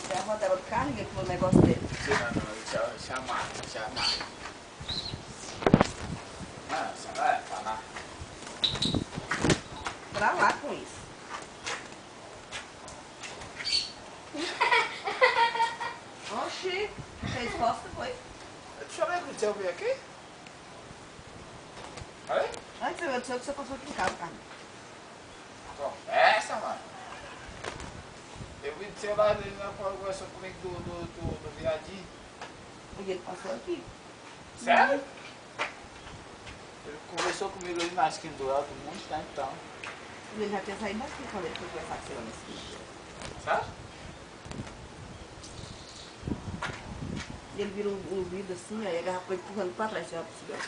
É a rodela do carro, ninguém falou o negócio dele. Não, chamar. Ah, chamar, falar. Pra lá com isso. Oxi, fez costa, foi? Deixa eu ver o que você ouviu aqui. Olha. Antes eu disse que você passou aqui em casa, Carmen. Conversa, mano. Eu vi do seu lado, ele não conversou comigo do viadinho. E ele passou aqui. Sério? Ele conversou comigo ali na esquina do Alto um monte de tempo, então. Ele já tinha saído daqui quando ele foi conversar com você lá nesse. Sabe? E ele vira um vidro assim, aí a garrafa foi empurrando pra trás, você já percebeu?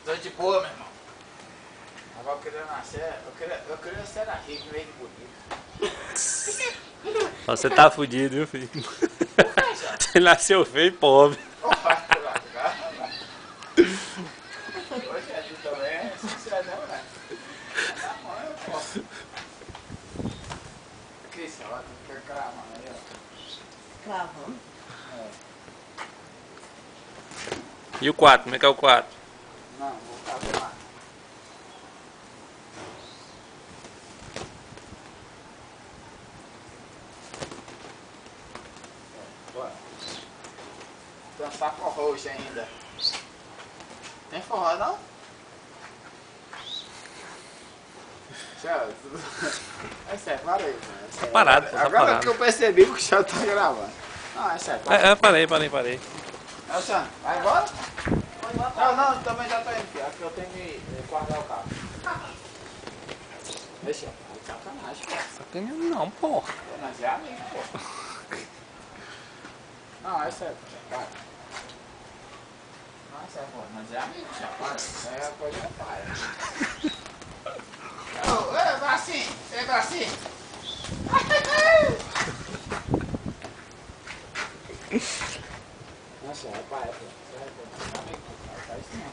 Tô de boa, meu irmão. Agora eu queria nascer, eu queria ser rico em vez de bonito. Você tá fudido, viu, filho? Você nasceu feio e pobre. Hoje a gente também é sincerão, né? Na mão eu posso. Cristian, ó, tem que cravar aí, ó. Cravando. É. E o 4? Como é que é o 4? Não, vou caber lá. Bora. Tem um saco roxo ainda. Tem forró não? Sério, é sério, para aí. Tá parado, pô, tá Agora parado. que eu percebi que o chat tá gravando. Não, é sério. Parei. Alexandre, vai embora? Não, também já tô indo, filho. Aqui eu tenho que guardar o carro. Deixa, sacanagem, pô. Sacanagem não, pô. Nós é amigo, pô. Não, é sério, para. Não, é sério, pô. Nós é amigo, já para. Isso aí é coisa de pai. Ô, bracinho, ei, bracinho. Nossa, é pai, pô. Sério, pô. Nós é amigo, pô. Faz isso não.